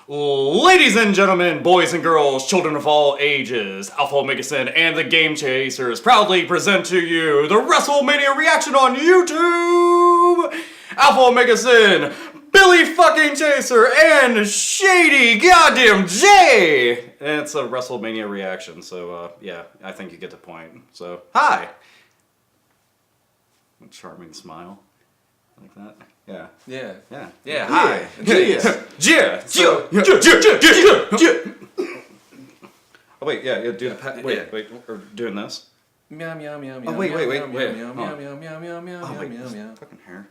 Ladies and gentlemen, boys and girls, children of all ages, AlphaOmegaSin and the Game Chasers proudly present to you the Wrestlemania reaction on YouTube! AlphaOmegaSin, Billy fucking Chaser, and Shady Goddamn J! And it's a Wrestlemania reaction, so yeah, I think you get the point. So, hi! A charming smile. Like that. Yeah. Yeah. Yeah. Yeah, hi. Oh wait, yeah, do the wait, we're doing this. Meow meow meow meow. Oh wait. Meow meow meow meow meow meow meow Oh wait, meow this meow. fucking hair.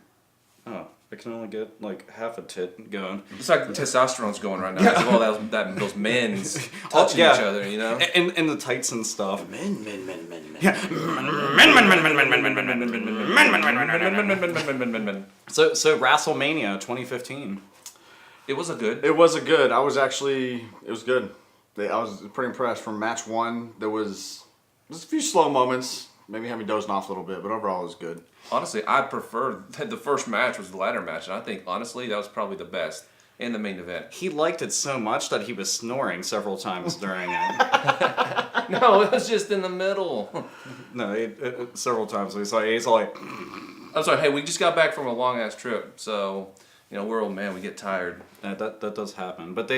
Oh, I can only get like half a tit going. It's like the testosterone's going right now. It's all those men's touching each other, you know? And the tights and stuff. Men. So Wrestlemania 2015. It was a good. It was good. It was good. I was pretty impressed from match one. There was a few slow moments. Maybe had me dozing off a little bit, but overall it was good. Honestly, I prefer the first match was the ladder match, and I think honestly that was probably the best in the main event. He liked it so much that he was snoring several times during it. No, it was just in the middle. No, several times. He's like, I'm sorry. Hey, we just got back from a long ass trip, so we're old man. We get tired. that does happen. But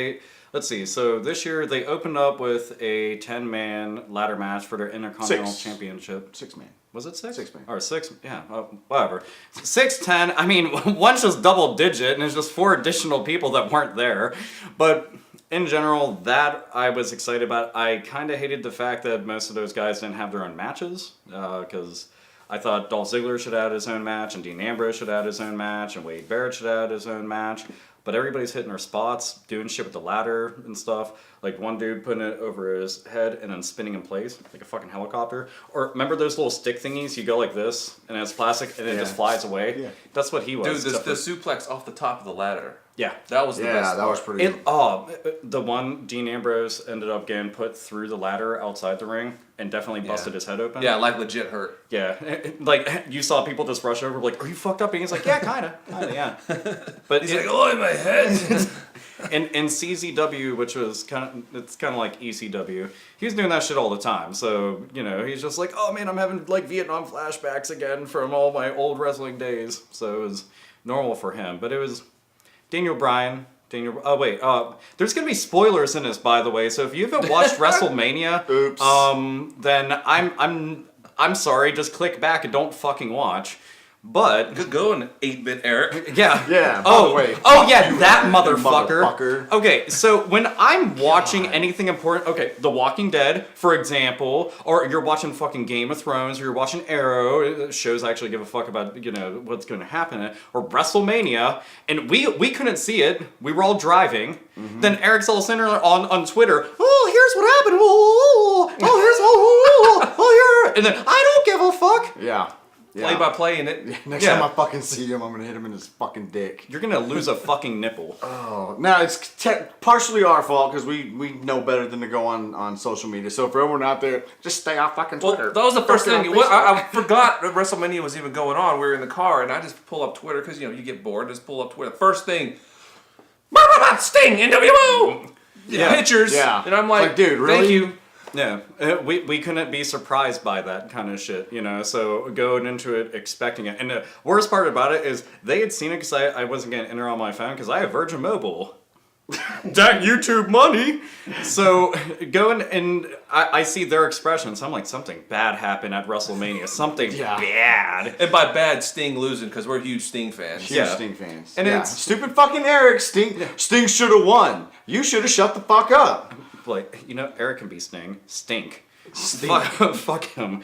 let's see. So this year they opened up with a 10-man ladder match for their Intercontinental Championship. 6-man. Was it 6? 6-man. Or 6? Yeah, whatever. 6, 10. I mean, one's just double digit, and it's just 4 additional people that weren't there. But in general, that I was excited about. I kind of hated the fact that most of those guys didn't have their own matches, because I thought Dolph Ziggler should add his own match, and Dean Ambrose should add his own match, and Wade Barrett should add his own match. But everybody's hitting their spots, doing shit with the ladder and stuff. Like one dude putting it over his head and then spinning in place like a fucking helicopter. Or remember those little stick thingies? You go like this and it's plastic and it just flies away? Yeah. That's what he was. Dude, the suplex off the top of the ladder. Yeah. That was the best. Yeah, that was pretty good. The one Dean Ambrose ended up getting put through the ladder outside the ring and definitely busted his head open. Yeah, like legit hurt. Yeah. Like you saw people just rush over like, are you fucked up? And he's like, yeah, kinda, yeah. But he's like, oh, in my head. And CZW, which was it's kind of like ECW, he was doing that shit all the time. So, he's just like, oh man, I'm having like Vietnam flashbacks again from all my old wrestling days. So it was normal for him. But it was Daniel Bryan. Oh wait, there's gonna be spoilers in this, by the way. So if you haven't watched WrestleMania, oops. Then I'm sorry. Just click back and don't fucking watch. But good going, 8-bit Eric. Yeah. Yeah. Oh wait. Oh yeah, that motherfucker. Motherfucker. Okay, so when I'm watching anything important, okay, The Walking Dead, for example, or you're watching fucking Game of Thrones, or you're watching Arrow, shows I actually give a fuck about, what's going to happen, or WrestleMania, and we couldn't see it. We were all driving. Mm-hmm. Then Eric's all sitting on Twitter. Oh, here's what happened. Oh, here. And then I don't give a fuck. Yeah. Play by play in it. Next time I fucking see him, I'm gonna hit him in his fucking dick. You're gonna lose a fucking nipple. Oh, now it's partially our fault because we know better than to go on social media. So for everyone out there, just stay off fucking Twitter. Well, that was the first thing. I forgot that WrestleMania was even going on. We were in the car, and I just pull up Twitter because you get bored. Just pull up Twitter. First thing, Sting, NWO. Pictures. Yeah. And I'm like, dude, really? Thank you. Yeah, we couldn't be surprised by that kind of shit, so going into it expecting it. And the worst part about it is they had seen it because I wasn't going to enter on my phone because I have Virgin Mobile. That YouTube money! So going and I see their expressions. I'm like, something bad happened at WrestleMania. Something bad. And by bad, Sting losing because we're huge Sting fans. Huge Sting fans. And it's stupid fucking Eric. Sting should have won. You should have shut the fuck up. Like, Eric can be Sting. Stink. Fuck him.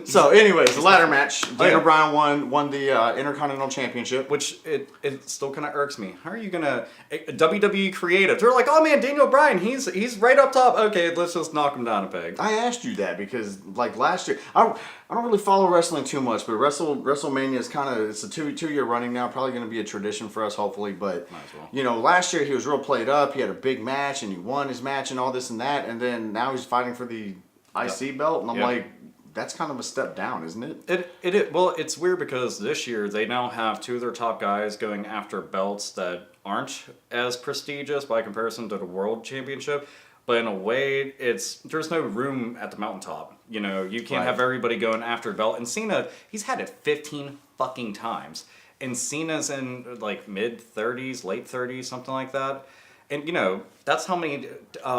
So, anyways, the ladder match. Daniel Bryan won the Intercontinental Championship. Which, it still kind of irks me. How are you going to... WWE creative. They're like, oh man, Daniel Bryan, he's right up top. Okay, let's just knock him down a peg. I asked you that because, like, last year... I don't really follow wrestling too much, but WrestleMania is it's a two-year running now. Probably going to be a tradition for us, hopefully. But, might as well. Last year he was real played up. He had a big match, and he won his match and all this and that. And then now he's fighting for the IC belt, and I'm like... That's kind of a step down, isn't it? Well, it's weird because this year they now have 2 of their top guys going after belts that aren't as prestigious by comparison to the World Championship. But in a way, there's no room at the mountaintop. You know, you can't have everybody going after the belt. And Cena, he's had it 15 fucking times. And Cena's in like mid-30s, late 30s, something like that. And you know, that's how many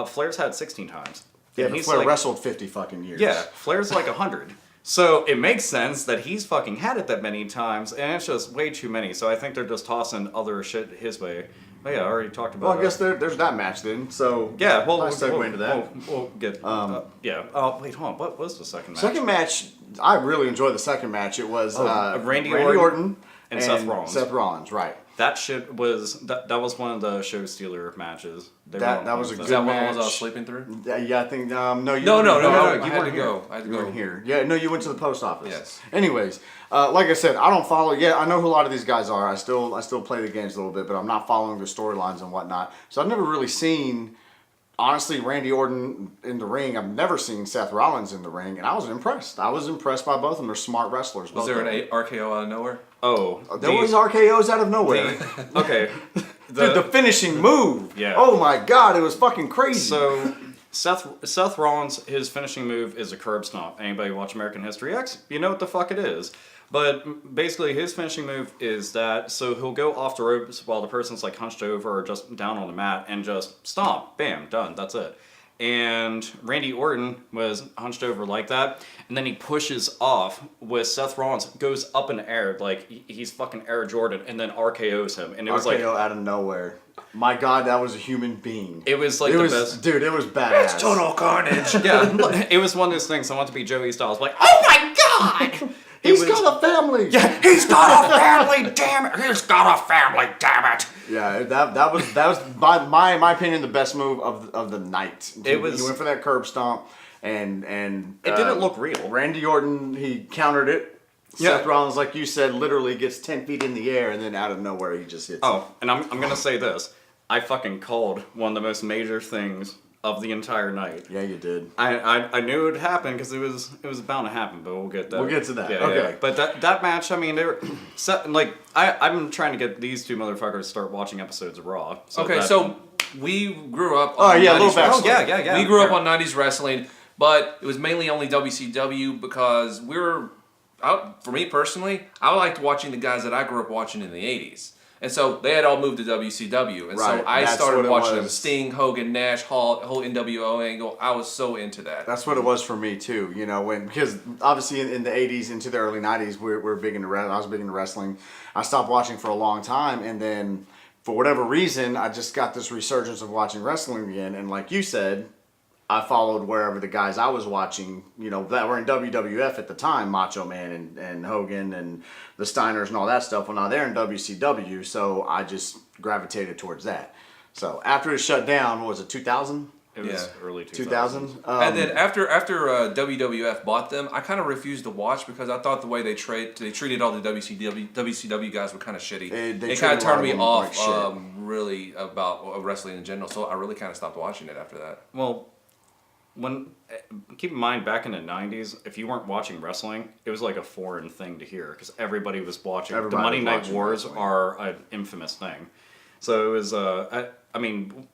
Flair's had 16 times. Yeah, And but he's Flair like, wrestled 50 fucking years. Yeah, Flair's like 100. So it makes sense that he's fucking had it that many times, and it's just way too many. So I think they're just tossing other shit his way. Oh yeah, I already talked about. Well, I guess there's that match then. So yeah, well, nice segue into that. We'll get. Yeah. Oh wait, hold on. What was the second match? Second match, I really enjoyed the second match. It was Randy Orton and Seth Rollins. Seth Rollins, right? That shit was that was one of the show stealer matches. That was a good Is that one match. I was sleeping through? Yeah, I think no, you No. you I had weren't to go. I had to You go. weren't here. Yeah, no, you went to the post office. Yes. Anyways, like I said, I don't follow. Yeah, I know who a lot of these guys are. I still play the games a little bit, but I'm not following the storylines and whatnot. So I've never really seen, honestly, Randy Orton in the ring. I've never seen Seth Rollins in the ring, and I was impressed. I was impressed by both of them. They're smart wrestlers. Was there an RKO out of nowhere? Oh, There was RKOs out of nowhere. okay. Dude, the finishing move. Yeah. Oh my god, it was fucking crazy. So Seth Rollins, his finishing move is a curb stomp. Anybody watch American History X? You know what the fuck it is. But basically, his finishing move is that, so he'll go off the ropes while the person's like hunched over or just down on the mat and just stomp, bam, done, that's it. And Randy Orton was hunched over like that, and then he pushes off with Seth Rollins, goes up in the air, like he's fucking Air Jordan, and then RKO's him. And it was RKO like, out of nowhere. My god, that was a human being. it was like the best. Dude, it was badass. It's total carnage. Yeah, it was one of those things. I want to be Joey Styles, like, oh my god! He's got a family. Yeah, he's got a family, damn it! He's got a family, damn it! Yeah, that was by my opinion the best move of the night. It was. He went for that curb stomp, and It didn't look real. Randy Orton, he countered it. Yeah. Seth Rollins, like you said, literally gets 10 feet in the air, and then out of nowhere he just hits. Oh, and I'm gonna say this: I fucking called one of the most major things of the entire night. Yeah, you did. I knew it would happen because it was bound to happen, but we'll get that. We'll get to that. Yeah, Okay. yeah. But that match, I mean, they were like I'm trying to get these two motherfuckers to start watching episodes of Raw. So we grew up. Oh, on yeah, a 90s little back. wrestling. Oh, yeah. We grew up on 90s wrestling, but it was mainly only WCW because for me personally, I liked watching the guys that I grew up watching in the 80s. And so they had all moved to WCW. And Right, so I that's started what it watching them. was. Sting, Hogan, Nash, Hall, whole NWO angle. I was so into that. That's what it was for me too. You know, because obviously in the 80s into the early 90s, we're big into wrestling. I was big into wrestling. I stopped watching for a long time, and then for whatever reason, I just got this resurgence of watching wrestling again. And like you said, I followed wherever the guys I was watching, you know, that were in WWF at the time, Macho Man and Hogan and the Steiners and all that stuff. Well, now they're in WCW, so I just gravitated towards that. So after it shut down, what was it, 2000? It was Yeah. early 2000? 2000. And then after WWF bought them, I kind of refused to watch because I thought the way they treated all the WCW guys were kind of shitty. They It treated kind a of lot turned of me them off like shit. really about wrestling in general. So I really kind of stopped watching it after that. Well, keep in mind, back in the 90s, if you weren't watching wrestling, it was like a foreign thing to hear because everybody was watching. Everybody The Monday was Night watching Wars wrestling. are an infamous thing. So it was, I mean,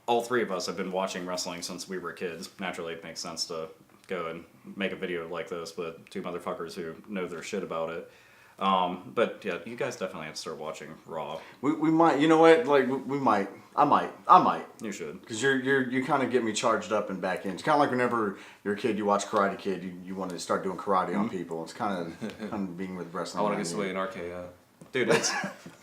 all three of us have been watching wrestling since we were kids. Naturally, it makes sense to go and make a video like this with two motherfuckers who know their shit about it. But yeah, you guys definitely have to start watching Raw. We might, you know what? Like we might. I might. You should. Because you kind of get me charged up and back in. It's kind of like whenever you're a kid, you watch Karate Kid, you want to start doing karate on people. It's kind of being with wrestling. I want to around get here. away in RKO. Dude, it's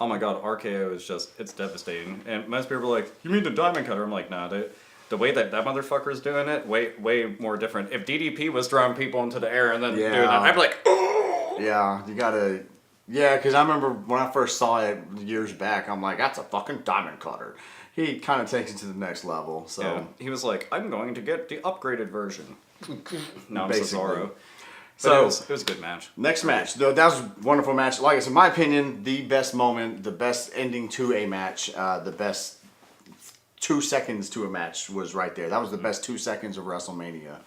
oh my god, RKO is just it's devastating. And most people are like, "You mean the diamond cutter?" I'm like, "Nah, dude. The way that motherfucker's doing it, way more different. If DDP was throwing people into the air and then doing it, I'd be like, oh. Yeah, you gotta. Yeah, because I remember when I first saw it years back, I'm like, that's a fucking diamond cutter. He kind of takes it to the next level. So Yeah. He was like, I'm going to get the upgraded version. No, I'm Basically. Cesaro. So- But it was a good match. next match, though, that was a wonderful match. Like I said, in my opinion, the best moment, the best ending to a match, the best 2 seconds to a match was right there. That was the best 2 seconds of WrestleMania.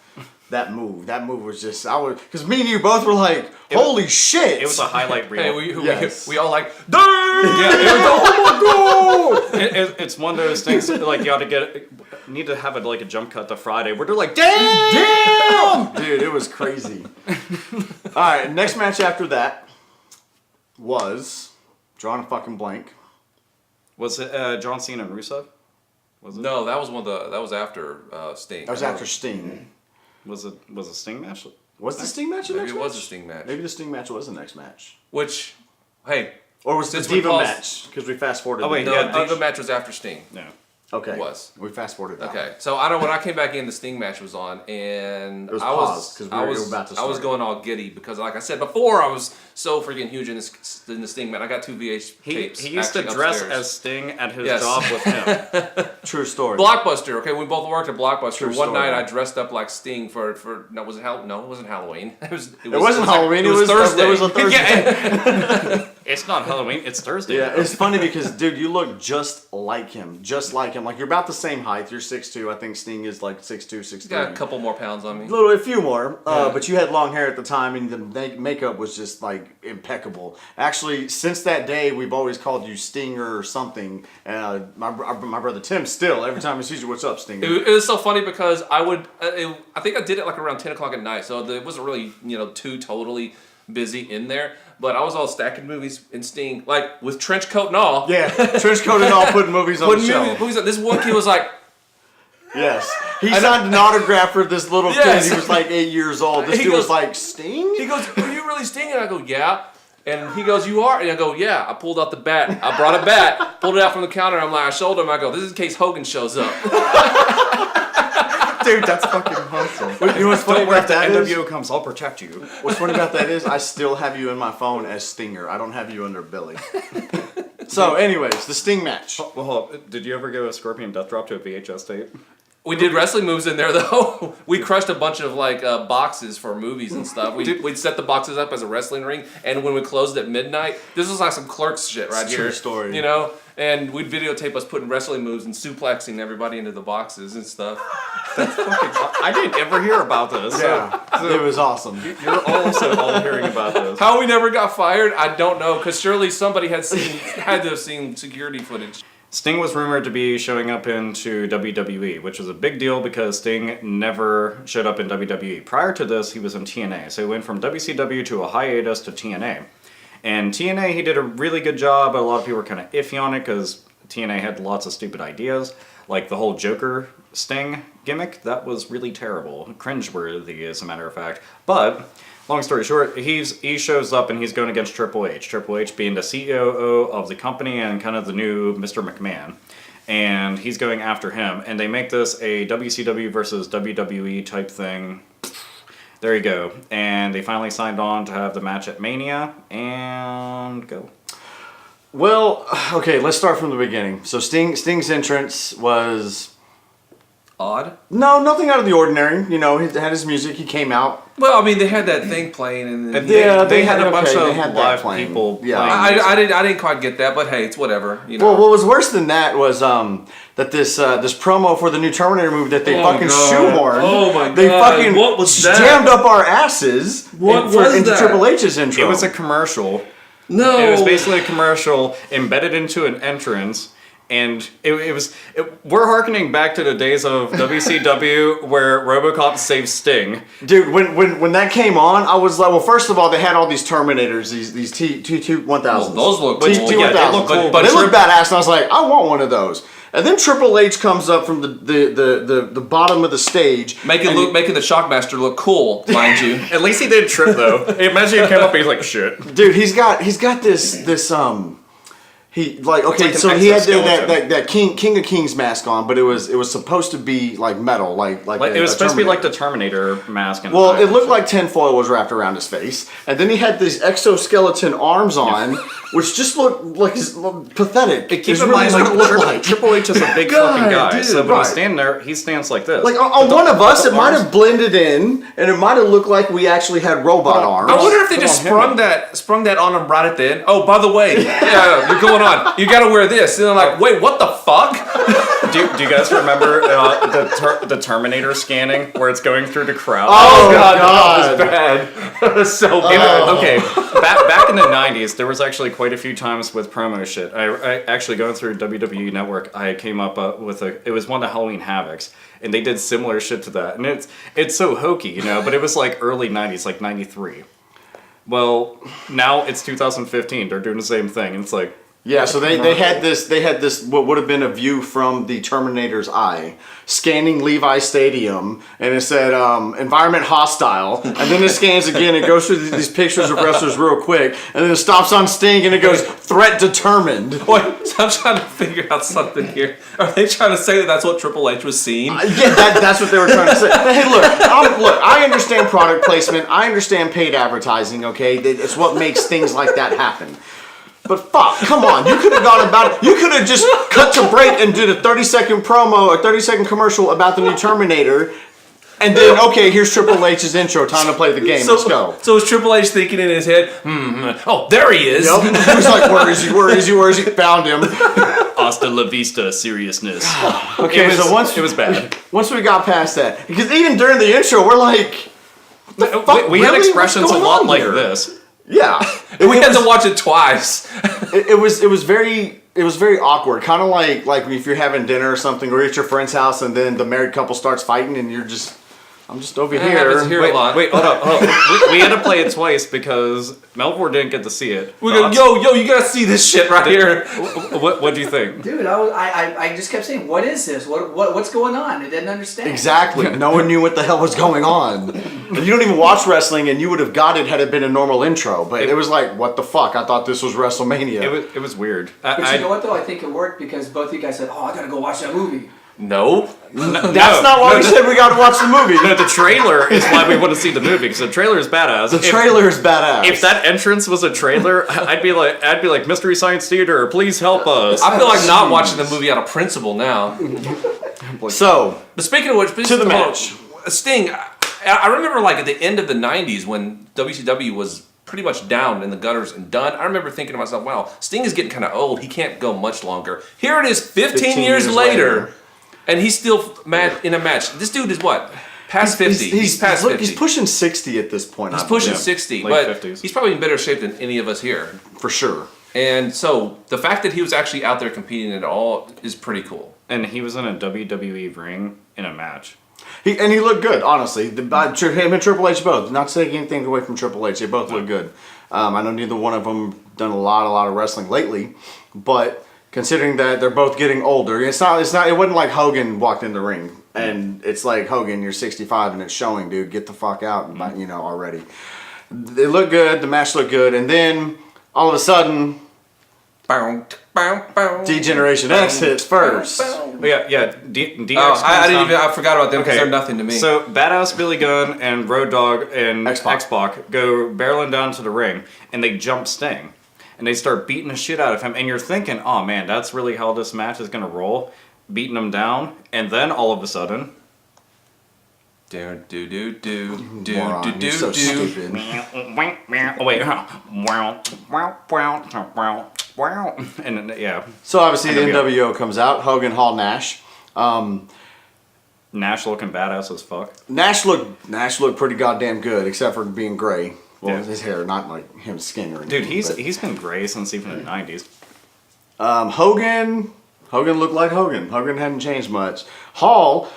that move was just, because me and you both were like, holy shit. It was a highlight reel. Hey, we all like, damn! Yeah, it was, oh my god! It's one of those things that, like, you ought to need to have a jump cut to Friday where they're like, damn! Dude, it was crazy. Alright, next match after that was, drawing a fucking blank. Was it John Cena and Rusev? Was it? No, that was after Sting. That was after Sting. Was a Sting match? Was the Sting match the next Maybe it match? was a Sting match. Maybe the Sting match was the next match. Which, hey. Or was it the Diva match? Because we fast forwarded. Oh, wait, No, yeah, Diva match was after Sting. No. Okay. It was. We fast forwarded that. Okay, so I know when I came back in, the Sting match was on, and It was I paused, 'cause I we were was about to I was start. going all giddy because, like I said before, I was so freaking huge in the Sting match. I got 2 VH tapes. He used to actually dress upstairs. as Sting at his Yes. job with him. True story. Blockbuster. Okay, we both worked at Blockbuster. True One story. night I dressed up like Sting for no, was it no, it wasn't Halloween. It wasn't like- Halloween, It was Thursday. It was a Thursday. Yeah, it's not Halloween, it's Thursday. Yeah, it's funny because, dude, you look just like him. Just like him. Like, you're about the same height. You're 6'2". I think Sting is like 6'2", 6'3". Got a couple more pounds on me. A few more. But you had long hair at the time, and the makeup was just, like, impeccable. Actually, since that day, we've always called you Stinger or something. My brother Tim still, every time he sees you, what's up, Stinger? It was so funny because I think I did it like around 10 o'clock at night, so it wasn't really, too totally busy in there. But I was all stacking movies in Sting, like with trench coat and all. Yeah, trench coat and all, putting movies on the shelf. Movies, this one kid was like, Yes. He signed an autograph for this little Yes. kid. He was like 8 years old. This He dude was goes- like, Sting? he goes, "Are you really Sting?" And I go, "Yeah." And he goes, "You are?" And I go, "Yeah." I pulled out the bat. I brought a bat, pulled it out from the counter. I'm like, I showed him. I go, "This is in case Hogan shows up." Dude, that's fucking awesome. You know what's funny Don't worry, about if the that is? NWO comes, I'll protect you. What's funny about that is I still have you in my phone as Stinger. I don't have you under Billy. So, anyways, the Sting match. Well, hold up. Did you ever go a Scorpion Death Drop to a VHS tape? We did wrestling moves in there though. We crushed a bunch of boxes for movies and stuff. We'd set the boxes up as a wrestling ring, and when we closed at midnight, this was like some Clerks shit right It's a here. true story. And we'd videotape us putting wrestling moves and suplexing everybody into the boxes and stuff. I didn't ever hear about this. Yeah, it was awesome. You're also all hearing about this. How we never got fired, I don't know, because surely somebody had to have seen security footage. Sting was rumored to be showing up into WWE, which was a big deal because Sting never showed up in WWE. Prior to this, he was in TNA. So he went from WCW to a hiatus to TNA. And TNA, he did a really good job, but a lot of people were kind of iffy on it because TNA had lots of stupid ideas. Like the whole Joker Sting gimmick, that was really terrible. Cringeworthy, as a matter of fact. But, long story short, he shows up and he's going against Triple H. Triple H being the COO of the company and kind of the new Mr. McMahon. And he's going after him. And they make this a WCW versus WWE type thing. There you go. And they finally signed on to have the match at Mania. And go. Well, okay, let's start from the beginning. So Sting's entrance was... Odd? No, nothing out of the ordinary. He had his music, he came out. Well, I mean, they had that thing playing, and They had a bunch okay, of they had that live playing. people Yeah. playing music. I didn't quite get that, but hey, it's whatever. Well, what was worse than that was that this promo for the new Terminator movie that they fucking shoehorned. Oh my They God. fucking What was that? jammed up our asses into that? Triple H's intro. It was a commercial. No. It was basically a commercial embedded into an entrance. And we're hearkening back to the days of WCW where RoboCop saves Sting. Dude, when that came on, I was like, well, first of all, they had all these Terminators, these T1000s. Well, those look T1000s. cool. Yeah, they look cool, but they look badass, and I was like, I want one of those. And then Triple H comes up from the bottom of the stage, making the Shockmaster look cool, mind you. At least he didn't trip though. Imagine he came up and he's like, shit. dude. He's got this. He like okay, like an so he had exoskeleton. that King of Kings mask on, but it was supposed to be like metal, like It was a supposed to be like the Terminator. Terminator mask. And Well, it looked like tinfoil was wrapped around his face, and then he had these exoskeleton arms on, which just looked like pathetic. Keep It's in really mind, what it looked like, like. Triple H is a big God, fucking guy, dude, so when right. he's standing there, he stands like this. Like on one of us, it might have blended in, and it might have looked like we actually had robot arms. I wonder if they Put just on him. sprung that on him right at the end. Oh, by the way, yeah, you're going on. You got to wear this, and they're like, wait, what the fuck? do you guys remember the Terminator scanning where it's going through the crowd? Oh, God. That was bad. That was so bad. Okay, back in the 90s, there was actually quite a few times with promo shit. I actually, going through WWE Network, I came up with it was one of the Halloween Havocs, and they did similar shit to that. And it's so hokey, you know, but it was like early 90s, like 93. Well, now it's 2015, they're doing the same thing, and it's like... Yeah, so they had this what would have been a view from the Terminator's eye, scanning Levi Stadium, and it said environment hostile, and then it scans again, it goes through these pictures of wrestlers real quick, and then it stops on Sting, and it goes threat determined. Wait, so I'm trying to figure out something here. Are they trying to say that that's what Triple H was seeing? Yeah, that's what they were trying to say. Hey, look, I understand product placement, I understand paid advertising. Okay, it's what makes things like that happen. But fuck, come on, you could have gone about it. You could have just cut to break and did a 30-second promo or 30-second commercial about the new Terminator. And then, okay, here's Triple H's intro. Time to play the game. Let's go. So is Triple H thinking in his head, oh, there he is. Yep. He was like, where is he? Where is he? Where is he? Found him. Hasta la vista, seriousness. Okay, so once it was bad. Once we got past that, because even during the intro, we're like, we had expressions a lot like here? this. Yeah. We had to watch it twice. It was very awkward. Kind of like if you're having dinner or something, or you're at your friend's house, and then the married couple starts fighting, and I'm just over That here. happens here a lot. Wait, hold up. We had to play it twice because Melvor didn't get to see it. We go, yo, you gotta see this shit right here. What do you think? Dude, I just kept saying, what is this? What's going on? I didn't understand. Exactly. No one knew what the hell was going on. And you don't even watch wrestling, and you would have got it had it been a normal intro. But it was like, what the fuck? I thought this was WrestleMania. It was weird. But you know what, though? I think it worked because both of you guys said, oh, I gotta go watch that movie. No. That's not why we said we got to watch the movie. No, the trailer is why we want to see the movie because the trailer is badass. The trailer is badass. If that entrance was a trailer, I'd be like Mystery Science Theater, please help us. I feel like not watching the movie out of principle now. So, But speaking of which, to the match. Sting, I remember like at the end of the 90s when WCW was pretty much down in the gutters and done. I remember thinking to myself, wow, Sting is getting kind of old. He can't go much longer. Here it is 15 years later. And he's still mad in a match. This dude is what? Past 50. He's past 50. He's pushing 60 at this point. He's pushing 60. Late but 50s. he's probably in better shape than any of us here. For sure. And so the fact that he was actually out there competing at all is pretty cool. And he was in a WWE ring in a match. He looked good, honestly. Him and Triple H both. Not taking anything away from Triple H. They both look good. I know neither one of them done a lot of wrestling lately, but considering that they're both getting older, it wasn't like Hogan walked in the ring and it's like, Hogan, you're 65 and it's showing, dude. Get the fuck out, already. They look good. The match looked good, and then all of a sudden, D-Generation X hits first. Yeah. DX I forgot about them because they're nothing to me. So Badass Billy Gunn and Road Dogg and X-Pac. X-Pac go barreling down to the ring, and they jump Sting. And they start beating the shit out of him, and you're thinking, oh man, that's really how this match is going to roll, beating him down, and then all of a sudden... Moron, you're so stupid. Wait, and then, yeah. So obviously the NWO comes out, Hogan, Hall, Nash. Nash looking badass as fuck. Nash looked pretty goddamn good, except for being gray. Well, Yeah. his hair, not like him skin or anything. Dude, he's been gray since even the 90s. Hogan looked like Hogan. Hogan hadn't changed much. Hall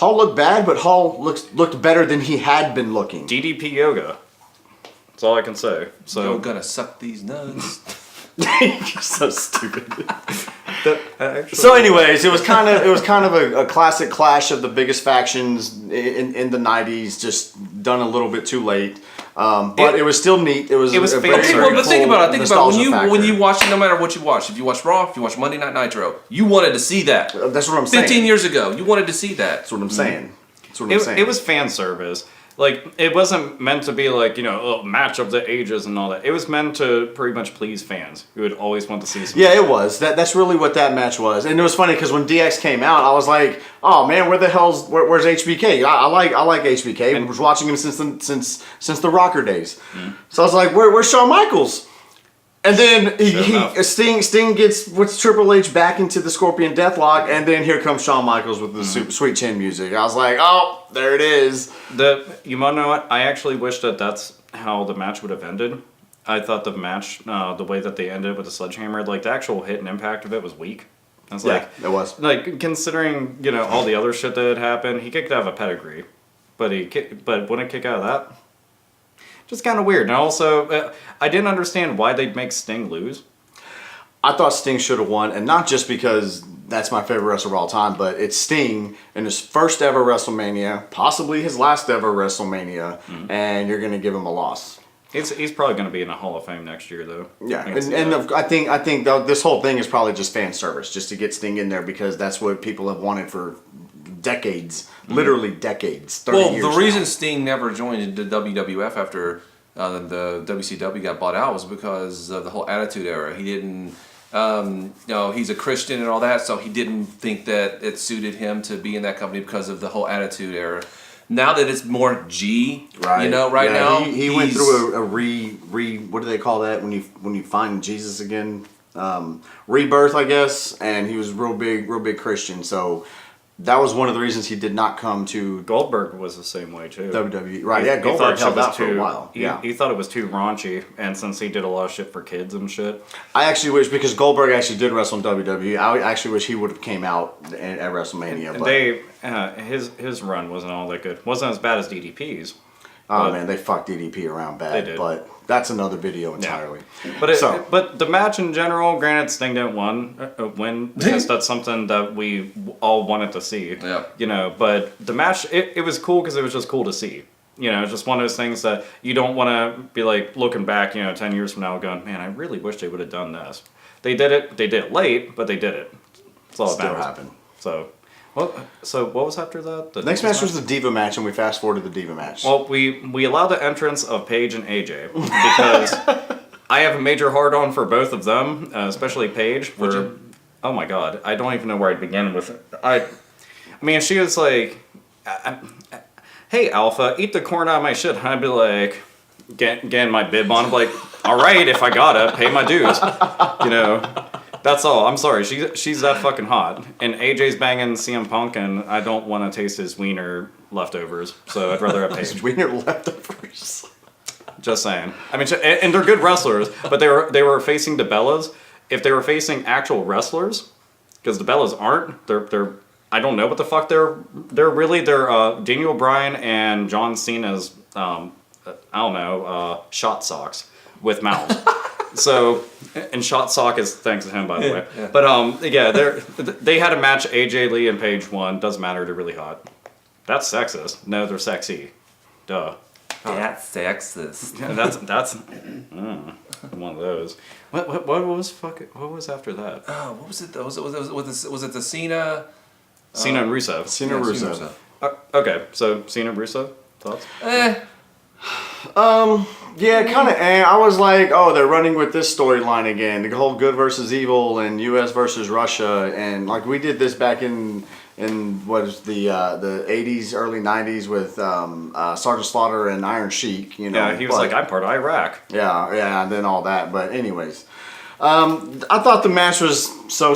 looked bad, but Hall looked better than he had been looking. DDP Yoga. That's all I can say. So You're gonna suck these nuts. You're so stupid. So, anyways, it was kind of a classic clash of the biggest factions in the '90s, just done a little bit too late. But it was still neat. It was fan very, service. very But think cool about it. Think about nostalgia when you factor. watch it. No matter what you watch, if you watch Raw, if you watch Monday Night Nitro, you wanted to see that. That's what I'm saying. 15 years ago, you wanted to see that. That's what I'm saying. That's what I'm saying. it was fan service. Like, it wasn't meant to be like, a match of the ages and all that. It was meant to pretty much please fans who would always want to see some. Yeah, it was. That's really what that match was. And it was funny because when DX came out, I was like, "Oh man, where's HBK? I like HBK. I was watching him since the Rocker days. So I was like, where's Shawn Michaels? And then enough. Sting gets what's Triple H back into the Scorpion Deathlock, and then here comes Shawn Michaels with the super sweet chin music. I was like, oh, there it is. You want to know what? I actually wish that that's how the match would have ended. I thought the match, the way that they ended with the sledgehammer, like the actual hit and impact of it was weak. I was like, it was. Like considering all the other shit that had happened, he kicked out of a pedigree, but wouldn't kick out of that. Just kind of weird. And also, I didn't understand why they'd make Sting lose. I thought Sting should have won, and not just because that's my favorite wrestler of all time, but it's Sting in his first ever WrestleMania, possibly his last ever WrestleMania, and you're going to give him a loss. He's probably going to be in the Hall of Fame next year, though. Yeah, I think though, this whole thing is probably just fan service, just to get Sting in there, because that's what people have wanted for decades, literally decades, 30 years. Well, the reason Sting never joined the WWF after the WCW got bought out was because of the whole Attitude Era. He didn't, he's a Christian and all that, so he didn't think that it suited him to be in that company because of the whole Attitude Era. Now that it's more G, now he went through a what do they call that when you find Jesus again? Rebirth, I guess, and he was real big Christian. So that was one of the reasons he did not come to Goldberg was the same way too. WWE. Right? Yeah, Goldberg held out for a while. He thought it was too raunchy, and since he did a lot of shit for kids and shit. I actually wish, because Goldberg actually did wrestle in WWE. I actually wish he would have came out at WrestleMania. But His run wasn't all that good. Wasn't as bad as DDP's. Oh man, they fucked DDP around bad. They did. But that's another video entirely. Yeah. But the match in general, granted, Sting didn't win because that's something that we all wanted to see. Yeah. But the match, it was cool because it was just cool to see. It's just one of those things that you don't want to be like looking back, 10 years from now going, man, I really wish they would have done this. They did it late, but they did it. That's all that Still matters. happened. So what was after that? The Next match was the Diva match, and we fast forward to the Diva match. Well, we allowed the entrance of Paige and AJ because I have a major hard-on for both of them, especially Paige. Oh my god, I don't even know where I'd begin with it. I mean, she was like, "Hey, Alpha, eat the corn out of my shit." And I'd be like, getting my bib on. I'm like, "All right, if I gotta pay my dues," That's all. I'm sorry. She's that fucking hot. And AJ's banging CM Punk, and I don't want to taste his wiener leftovers. So I'd rather have Paige. Wiener leftovers. Just saying. I mean, and they're good wrestlers, but they were facing the Bellas. If they were facing actual wrestlers, because the Bellas aren't, they're I don't know what the fuck they're Daniel Bryan and John Cena's shot socks with mouths. So, and shot sock is thanks to him, by the way. Yeah. But they had a match. AJ Lee and Paige won. Doesn't matter. They're really hot. That's sexist. No, they're sexy. Duh. That's sexist. Yeah, that's one of those. What was after that? Oh, what was it? Was it the Cena? Cena and Rusev. Cena Rusev. Okay, so Cena Rusev thoughts? Yeah, kind of. I was like, oh, they're running with this storyline again, the whole good versus evil and U.S. versus Russia, and like we did this back in what is the 80s, early 90s with Sergeant Slaughter and Iron Sheik. Yeah, he was like, I'm part of Iraq. Yeah, and then all that. But anyways, I thought the match was so.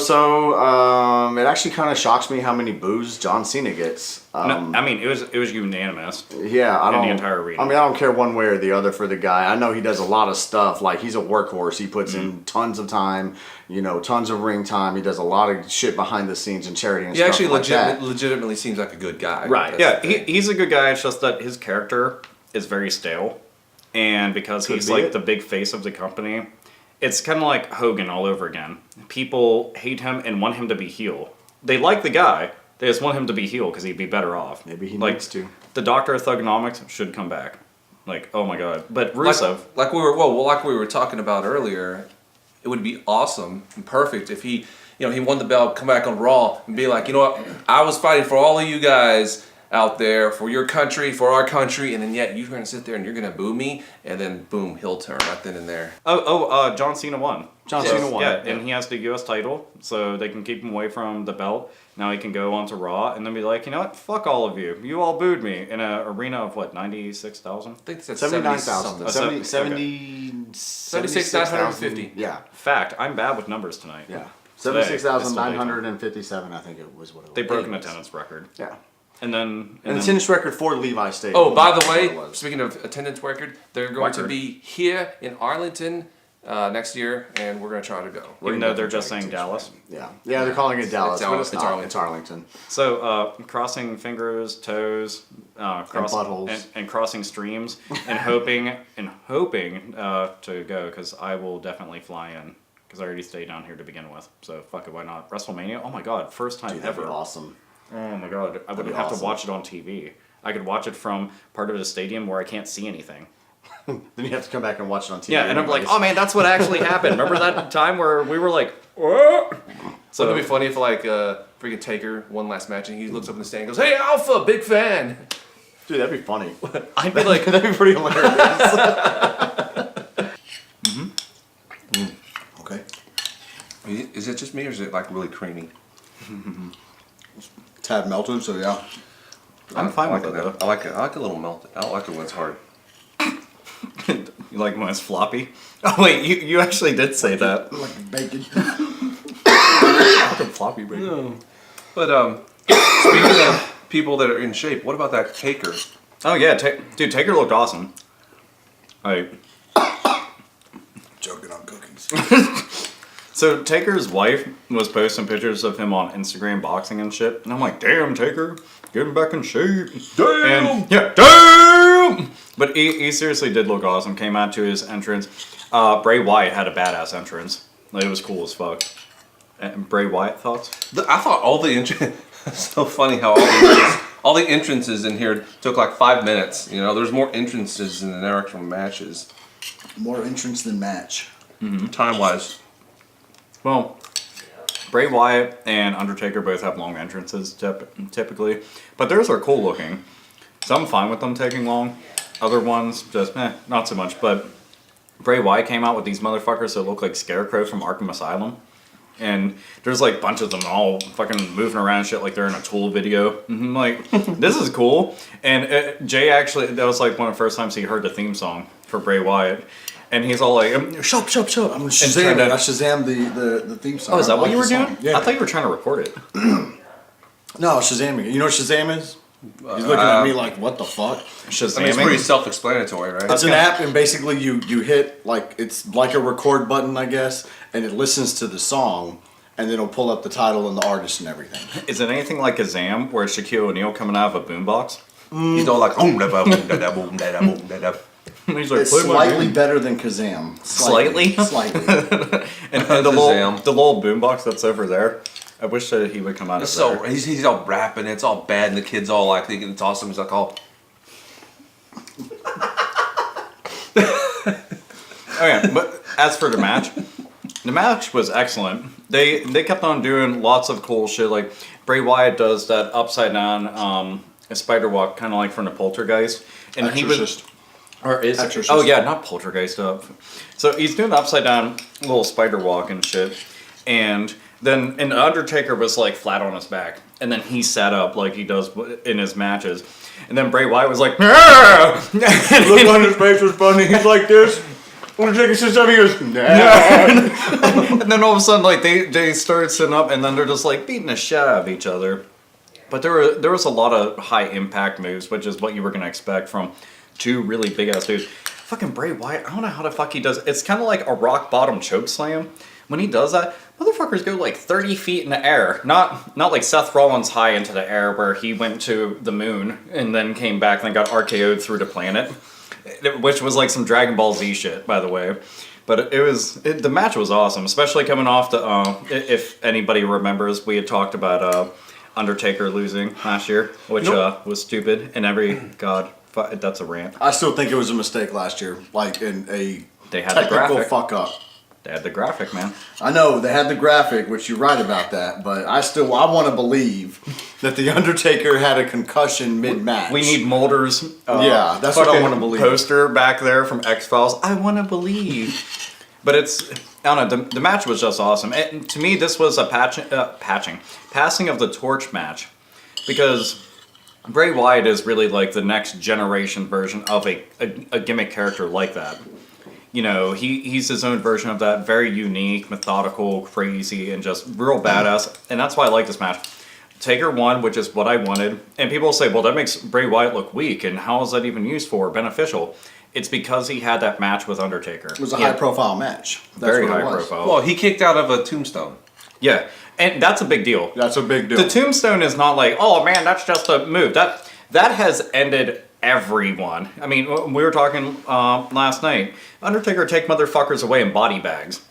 It actually kind of shocks me how many boos John Cena gets. No, I mean, it was unanimous. Yeah, in the entire arena. I mean, I don't care one way or the other for the guy. I know he does a lot of stuff. Like, he's a workhorse. He puts in tons of time, tons of ring time. He does a lot of shit behind the scenes and charity and stuff actually like that. legitimately seems like a good guy. Right. Yeah, he's a good guy. It's just that his character is very stale. And because he's like the big face of the company, it's kind of like Hogan all over again. People hate him and want him to be heel. They like the guy. They just want him to be heel because he'd be better off. Maybe he needs to. The Doctor of Thugonomics should come back. Like, oh my god. But Rusev... Like we were talking about earlier, it would be awesome and perfect if he won the belt, come back on Raw and be like, you know what, I was fighting for all of you guys out there, for your country, for our country, and then yet you're going to sit there and you're going to boo me, and then boom, heel turn right then and there. John Cena won. Cena won. Yeah, and he has the U.S. title, so they can keep him away from the belt. Now he can go on to Raw and then be like, you know what, fuck all of you. You all booed me in an arena of, 96,000? I think that's 79,000. 77,000 76,950. Yeah. Fact, I'm bad with numbers tonight. Yeah. Today, 76,957, I think it was what it was. They broke an attendance record. Yeah. And then... An attendance record for Levi Stadium. Oh, by the That's what way, it was. speaking of attendance record, they're going to be here in Arlington next year, and we're going to try to go. Even though they're just saying Dallas. Yeah. Yeah, they're calling it Dallas, but it's not. Arlington. It's Arlington. So, crossing fingers, toes, buttholes. and crossing streams, and hoping to go, because I will definitely fly in, because I already stayed down here to begin with. So fuck it, why not? WrestleMania? Oh my god, first time Dude, that'd be ever. awesome. Oh my god, I wouldn't be have to awesome. watch it on TV. I could watch it from part of the stadium where I can't see anything. Then you have to come back and watch it on TV. Yeah, and I'm like, anyways. oh man, that's what actually happened. Remember that time where we were like, what? So wouldn't it be funny if like freaking Taker one last match and he looks up in the stand and goes, "Hey Alpha, big fan." Dude, that'd be funny. I'd be like, That'd be pretty hilarious. Okay. Is it just me or is it like really creamy? Tad melted, so yeah. I'm fine I with it like though. I like it. I like a little melted. I don't like it when it's hard. You like when it's floppy? Oh wait, you actually did say that. Like bacon. Fucking floppy, bacon. But speaking of people that are in shape, what about that Taker? Oh yeah, dude, Taker looked awesome. Joking on cookies. So Taker's wife was posting pictures of him on Instagram boxing and shit, and I'm like, damn, Taker, getting back in shape. Damn! And, yeah, damn! But he seriously did look awesome. Came out to his entrance. Bray Wyatt had a badass entrance. Like, it was cool as fuck. And Bray Wyatt thoughts? I thought all the it's so funny how all the entrances in here took like 5 minutes. You know, there's more entrances than there are actual matches, More entrance than match. time wise. Well, Bray Wyatt and Undertaker both have long entrances typically, but theirs are cool looking. So I'm fine with them taking long. Other ones, just not so much. But Bray Wyatt came out with these motherfuckers that look like Scarecrow from Arkham Asylum. And there's like a bunch of them all fucking moving around and shit like they're in a Tool video. And I'm like, this is cool. And Jay actually, that was like one of the first times he heard the theme song for Bray Wyatt. And he's all like, shut up. I'm Shazam. I Shazam the theme song. Oh, is that what you were the song. doing? Yeah. I thought you were trying to record it. No, Shazamming. You know what Shazam is? He's looking at me like, what the fuck? Shazamming. I mean, it's pretty self-explanatory, right? It's an app, and basically you hit, like, it's like a record button, I guess, and it listens to the song, and then it'll pull up the title and the artist and everything. Is it anything like Kazam, where it's Shaquille O'Neal coming out of a boombox? He's all like, boom, da, boom, da, da, boom, da, da, boom, da, da. He's like, It's "Play my slightly game." better than Kazam. Slightly? Slightly. And the Kazam. little boombox that's over there. I wish that he would come out of So there. he's all rapping, it's all bad, and the kid's all like thinking it's awesome. He's like, oh, Okay, but as for the match was excellent. They kept on doing lots of cool shit. Like Bray Wyatt does that upside down spider walk, kind of like from the Poltergeist, and Exorcist. Or is Exorcist. Oh yeah, not Poltergeist stuff. So he's doing the upside down little spider walk and shit, and then the Undertaker was like flat on his back, and then he sat up like he does in his matches, and then Bray Wyatt was like, "Ah!" Look on his face was funny. He's like this. Undertaker sits up. He goes, nah. And then all of a sudden, like they started sitting up, and then they're just like beating the shit out of each other. But there was a lot of high impact moves, which is what you were gonna expect from two really big ass dudes. Fucking Bray Wyatt, I don't know how the fuck he does it. It's kind of like a rock bottom choke slam. When he does that, motherfuckers go like 30 feet in the air. Not like Seth Rollins high into the air where he went to the moon and then came back and got RKO'd through the planet. Which was like some Dragon Ball Z shit, by the way. But the match was awesome, especially coming off the, if anybody remembers, we had talked about Undertaker losing last year, which was stupid. And that's a rant. I still think it was a mistake last year, like in a They had the technical graphic. fuck up. They had the graphic, man. I know they had the graphic, which you're right about that, but I want to believe that the Undertaker had a concussion mid-match. We need Mulder's Yeah, that's what I fucking wanna believe. poster back there from X-Files. I want to believe. But I don't know, the match was just awesome. And to me, this was a passing of the torch match. Because Bray Wyatt is really like the next generation version of a gimmick character like that. You know, he's his own version of that, very unique, methodical, crazy, and just real badass. And that's why I like this match. Taker won, which is what I wanted. And people say, well, that makes Bray Wyatt look weak, and how is that even used for, beneficial? It's because he had that match with Undertaker. It was a high-profile match. That's Very what it high was. profile. Well, he kicked out of a tombstone. Yeah, and that's a big deal. That's a big deal. The tombstone is not like, oh man, that's just a move. That has ended everyone. I mean, we were talking last night. Undertaker take motherfuckers away in body bags,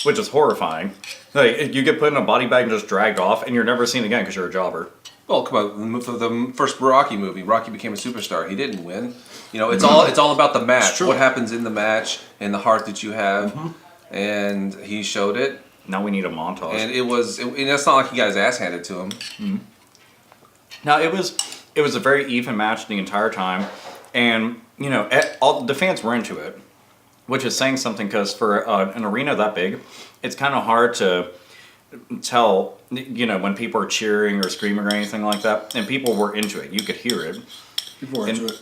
which is horrifying. Like, you get put in a body bag and just dragged off, and you're never seen again because you're a jobber. Well, come on, the first Rocky movie, Rocky became a superstar. He didn't win. You know, it's all about the match. true. What happens in the match and the heart that you have, and he showed it. Now we need a montage. And it's not like he got his ass handed to him. Now it was a very even match the entire time, and you know all the fans were into it, which is saying something because for an arena that big, it's kind of hard to tell, you know, when people are cheering or screaming or anything like that, and people were into it. You could hear it. People were into it.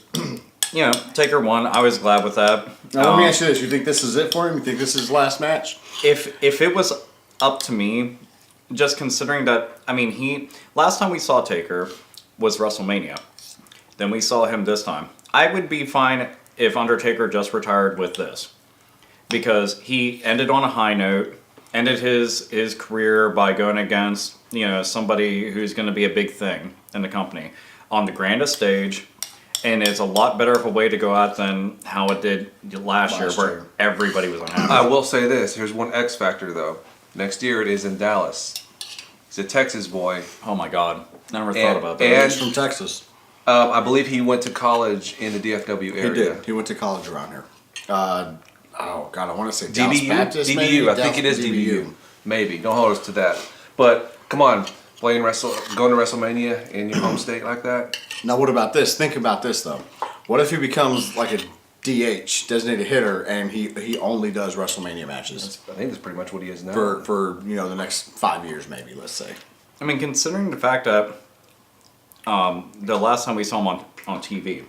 You know, Taker won. I was glad with that. Now, let me ask you this. You think this is it for him? You think this is his last match? If it was up to me, just considering that, I mean, last time we saw Taker was WrestleMania. Then we saw him this time. I would be fine if Undertaker just retired with this, because he ended on a high note, ended his career by going against, you know, somebody who's going to be a big thing in the company on the grandest stage. And it's a lot better of a way to go out than how it did last year, where everybody was unhappy. I will say this. Here's one X factor, though. Next year it is in Dallas. He's a Texas boy. Oh my God. Never thought about that. and- He's from Texas. I believe he went to college in the DFW area. He did. He went to college around here. Oh, God, I want to say Dallas DBU? Baptist, DBU. maybe? I think it is DBU. Maybe. Don't hold us to that. But come on, going to WrestleMania in your home state like that. Now, what about this? Think about this, though. What if he becomes like a DH, designated hitter, and he only does WrestleMania matches I think that's pretty much what he is now. for you know, the next 5 years, maybe, let's say. I mean, considering the fact that the last time we saw him on TV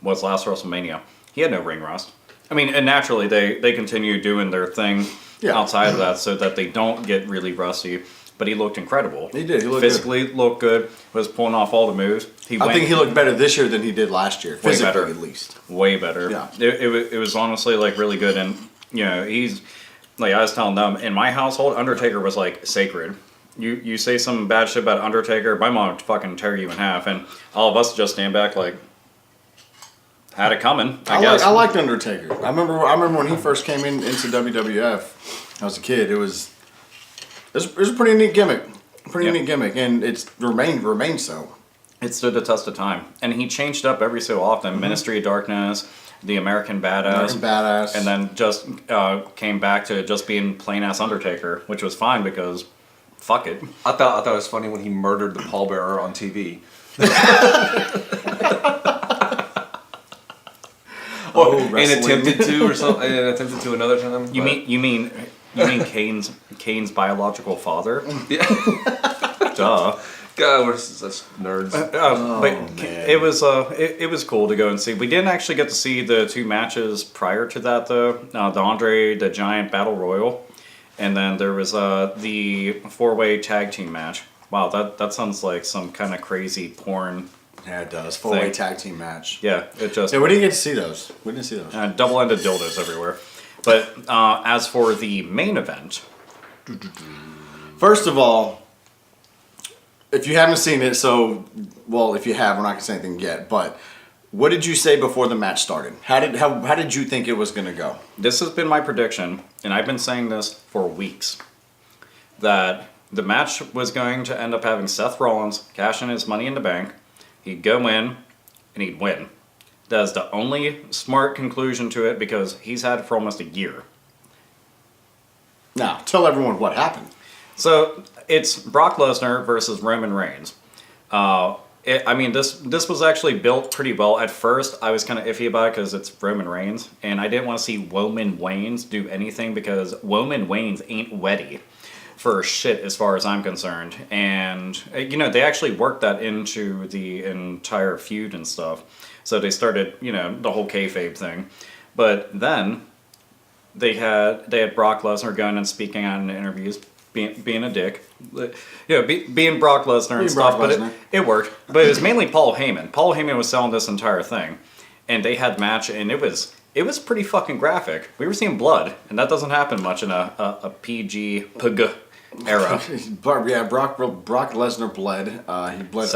was last WrestleMania, he had no ring rust. I mean, and naturally they continue doing their thing outside of that so that they don't get really rusty. But he looked incredible. He did. He looked physically looked good. Was pulling off all the moves. I think he looked better this year than he did last year. Way Physically, better. at least. Way better. Yeah. It was honestly like really good, and you know, he's like, I was telling them, in my household, Undertaker was like sacred. You say some bad shit about Undertaker, my mom would fucking tear you in half, and all of us just stand back like, had it coming. I guess. I liked Undertaker. I remember when he first came into WWF. I was a kid. It was a pretty neat gimmick. Neat gimmick, and it's remained so. It stood the test of time, and he changed up every so often. Ministry of Darkness, the American Badass, and then just came back to just being plain ass Undertaker, which was fine because, fuck it. I thought it was funny when he murdered the pallbearer on TV. And attempted to, or something. And attempted to another time. You mean Kane's biological father? Yeah. Duh. God, we're such nerds. It was cool to go and see. We didn't actually get to see the two matches prior to that though. The Andre the Giant Battle Royal, and then there was the 4-way tag team match. Wow, that sounds like some kind of crazy porn. Yeah, it does. 4-way tag team match. Yeah, it just. Yeah, we didn't get to see those. Double-ended dildos everywhere. But as for the main event, first of all, if you haven't seen it, if you have, we're not gonna say anything yet. But what did you say before the match started? How did you think it was gonna go? this has been my prediction, and I've been saying this for weeks, that the match was going to end up having Seth Rollins cash in his Money in the Bank. He'd go in, and he'd win. That's the only smart conclusion to it because he's had it for almost a year. Now, tell everyone what happened. So it's Brock Lesnar versus Roman Reigns. This was actually built pretty well. At first, I was kind of iffy about it because it's Roman Reigns, and I didn't want to see Woman Waynes do anything because Woman Waynes ain't ready for shit as far as I'm concerned. And, you know, they actually worked that into the entire feud and stuff. So they started, you know, the whole kayfabe thing. But then they had Brock Lesnar going and speaking on interviews, being a dick, being Brock Lesnar and stuff. But it worked. But it was mainly Paul Heyman. Paul Heyman was selling this entire thing, and they had match, and it was pretty fucking graphic. We were seeing blood, and that doesn't happen much in a PG era. Yeah, Brock Lesnar bled. He bled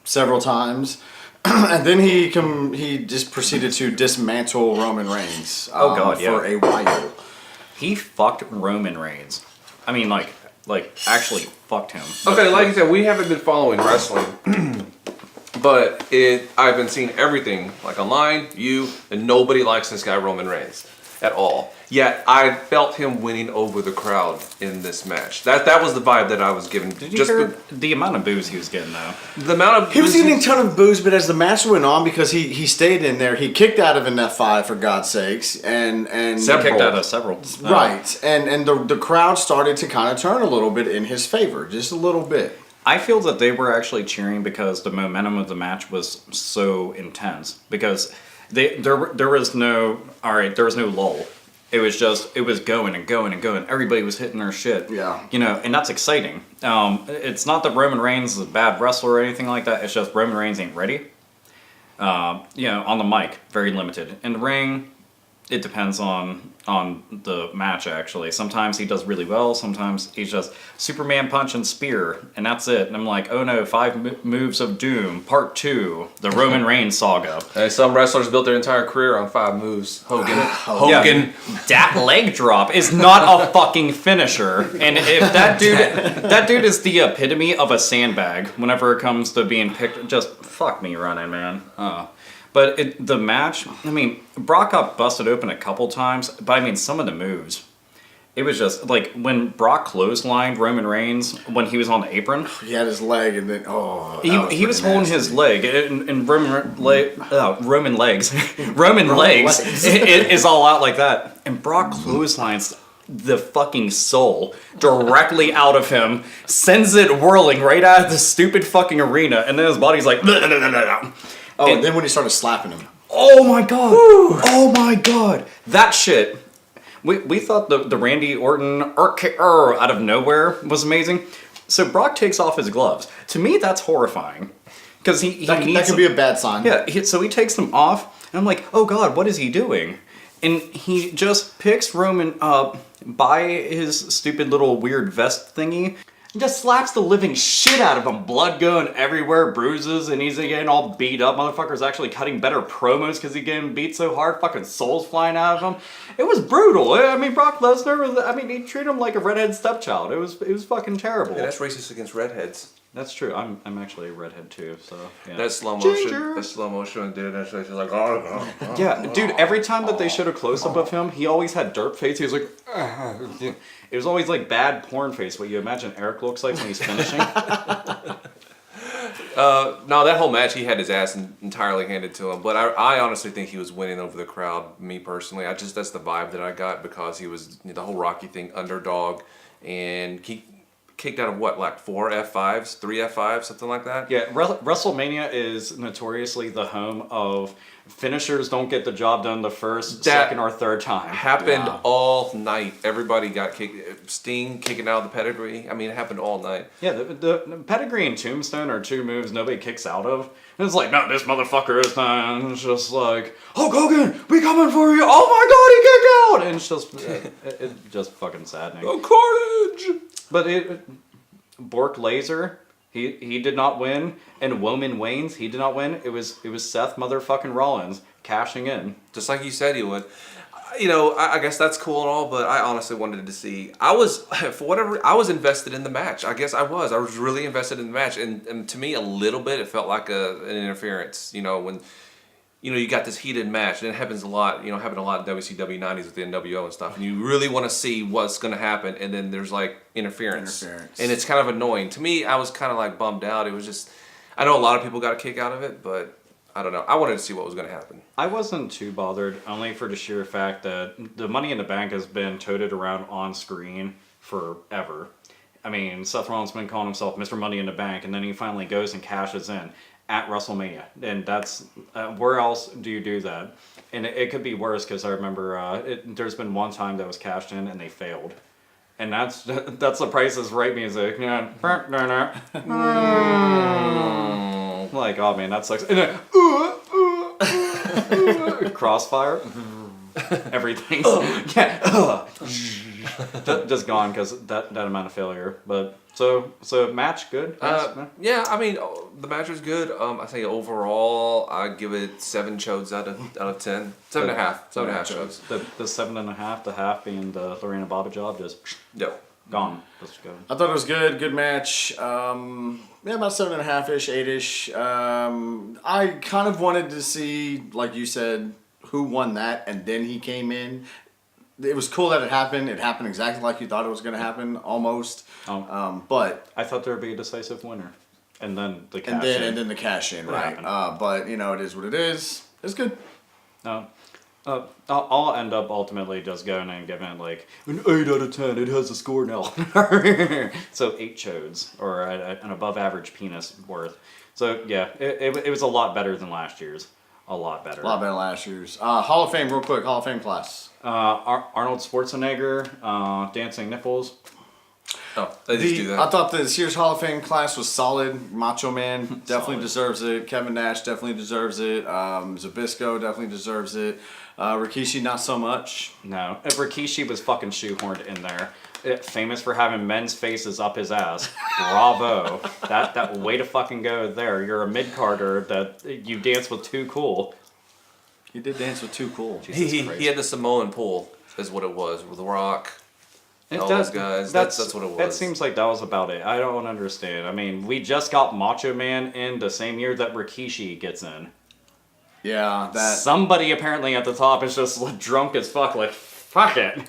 several times. And then he just proceeded to dismantle Roman Reigns. For a while. He fucked Roman Reigns. I mean, like actually fucked him. Okay, like I said, we haven't been following wrestling. But I've been seeing everything, like online, and nobody likes this guy Roman Reigns at all. Yet I felt him winning over the crowd in this match. That was the vibe that I was given. Did you hear the amount of boos he was getting though? The amount of he was getting a ton of boos, but as the match went on, because he stayed in there, he kicked out of an F5 for God's sakes, and kicked out of several. Right, and the crowd started to kind of turn a little bit in his favor, just a little bit. I feel that they were actually cheering because the momentum of the match was so intense. Because there was no lull. It was going and going and going. Everybody was hitting their shit. Yeah. And that's exciting. It's not that Roman Reigns is a bad wrestler or anything like that. It's just Roman Reigns ain't ready. On the mic, very limited. In the ring, it depends on the match, actually. Sometimes he does really well. Sometimes he's just Superman punch and spear, and that's it. And I'm like, oh no, 5 moves of doom, part 2, the Roman Reigns saga. Hey, some wrestlers built their entire career on 5 moves. Hogan. Yeah, that leg drop is not a fucking finisher. And if that dude is the epitome of a sandbag whenever it comes to being picked. Just fuck me running, man. But the match, I mean, Brock got busted open a couple times, but I mean, some of the moves, it was just, like, when Brock clotheslined Roman Reigns, when he was on the apron. He had his leg, and then, he was holding his leg, and Roman legs is all out like that. And Brock clotheslines the fucking soul directly out of him, sends it whirling right out of the stupid fucking arena, and then his body's like, and then when he started slapping him. Oh my god! Woo. Oh my god! That shit. We thought the Randy Orton RKO out of nowhere was amazing. So Brock takes off his gloves. To me, that's horrifying. Because that could be a bad sign. Yeah, so he takes them off, and I'm like, oh god, what is he doing? And he just picks Roman up by his stupid little weird vest thingy, and just slaps the living shit out of him. Blood going everywhere, bruises, and he's getting all beat up. Motherfucker's actually cutting better promos because he's getting beat so hard. Fucking souls flying out of him. It was brutal. I mean, Brock Lesnar, he treated him like a redhead stepchild. It was fucking terrible. Yeah, that's racist against redheads. That's true. I'm actually a redhead too, so yeah. That slow motion, dude. That's just like, yeah, dude. Every time that they showed a close up of him, he always had dirt face. He was like, it was always like bad porn face. What you imagine Eric looks like when he's finishing. No, that whole match, he had his ass entirely handed to him. But I honestly think he was winning over the crowd. Me personally, that's the vibe that I got because he was the whole Rocky thing, underdog, and he kicked out of what, like 4 F5s, 3 F5s, something like that? Yeah, Wrestlemania is notoriously the home of finishers don't get the job done the first, second, or third time. Happened all night. Everybody got kicked. Sting kicking out of the pedigree. I mean, it happened all night. Yeah, the pedigree and tombstone are 2 moves nobody kicks out of. And it's like, no, this motherfucker is not. And it's just like, Hulk Hogan, we coming for you. Oh my god, he kicked out. And it's just, it's just fucking saddening. Oh, carnage. But Bork Laser, he did not win, and Roman Reigns, he did not win. It was Seth motherfucking Rollins cashing in, just like you said he would. I guess that's cool and all, but I honestly wanted to see. I was invested in the match. I guess I was really invested in the match, and to me, a little bit, it felt like an interference. When you got this heated match, and it happens a lot. Happened a lot in WCW 90s with the NWO and stuff, and you really want to see what's going to happen, and then there's like interference, and it's kind of annoying. To me, I was kind of like bummed out. It was just, I know a lot of people got a kick out of it, but I don't know. I wanted to see what was going to happen. I wasn't too bothered, only for the sheer fact that the Money in the Bank has been toted around on screen forever. I mean, Seth Rollins been calling himself Mr. Money in the Bank, and then he finally goes and cashes in at WrestleMania. And that's where else do you do that? And it could be worse because I remember there's been one time that was cashed in and they failed. And that's the Price is Right music. Yeah. Like, oh man, that sucks. And then, Crossfire. Everything's just gone because that amount of failure. But so match good. Yeah, I mean the match was good. I think overall I give it 7 chodes out of 10. 7.5. 7.5 chodes. The 7.5, the half being the Lorena Bobbitt job, just gone. Just go. I thought it was good. Good match. Yeah, about 7.5-ish, 8-ish. I kind of wanted to see, like you said, who won that, and then he came in. It was cool that it happened. It happened exactly like you thought it was going to happen, almost. But I thought there would be a decisive winner, and then the cash and then the cash in, right? But you know, it is what it is. It's good. I'll end up ultimately just going and giving it like an 8 out of 10. It has a score now. So 8 chodes, or an above average penis worth. So yeah, it was a lot better than last year's. A lot better. A lot better than last year's. Hall of Fame, real quick. Hall of Fame class. Arnold Schwarzenegger, Dancing Nipples. Oh, they just do that. I thought this year's Hall of Fame class was solid. Macho Man definitely deserves it. Kevin Nash definitely deserves it. Zbyszko definitely deserves it. Rikishi, not so much. No, if Rikishi was fucking shoehorned in there. Famous for having men's faces up his ass. Bravo. That way to fucking go there. You're a mid-carder that you dance with Too Cool. He did dance with Too Cool. He had the Samoan pull, is what it was, with The Rock. All those guys. That's what it was. That seems like that was about it. I don't understand. I mean, we just got Macho Man in the same year that Rikishi gets in. Yeah, that. Somebody apparently at the top is just drunk as fuck. Like, fuck it.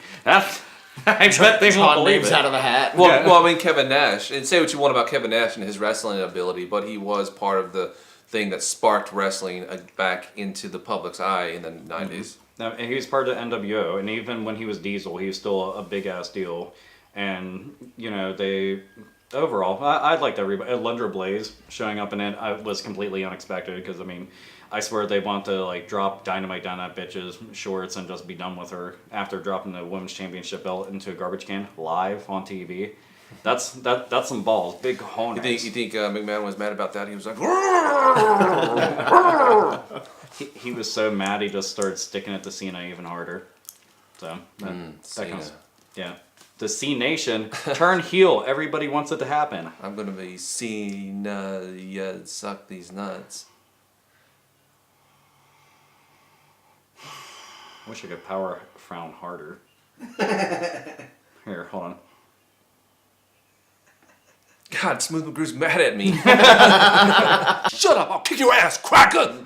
I bet they won't believe names it. out of a hat. Well, I mean, Kevin Nash, and say what you want about Kevin Nash and his wrestling ability, but he was part of the thing that sparked wrestling back into the public's eye in the 90s. And he was part of NWO, and even when he was Diesel, he was still a big ass deal. And you know, overall, I liked everybody. Alundra Blaze showing up in it was completely unexpected because I mean, I swear they want to like drop Dynamite down that bitch's shorts and just be done with her after dropping the women's championship belt into a garbage can live on TV. That's some balls, big cojones. You think McMahon was mad about that? He was like, he was so mad he just started sticking it to Cena even harder. So that comes, yeah. The C Nation turn heel. Everybody wants it to happen. I'm gonna be Cena. Yeah, suck these nuts. Wish I could power frown harder. Here, hold on. God, Smooth McGrew's mad at me. Shut up! I'll kick your ass, cracker!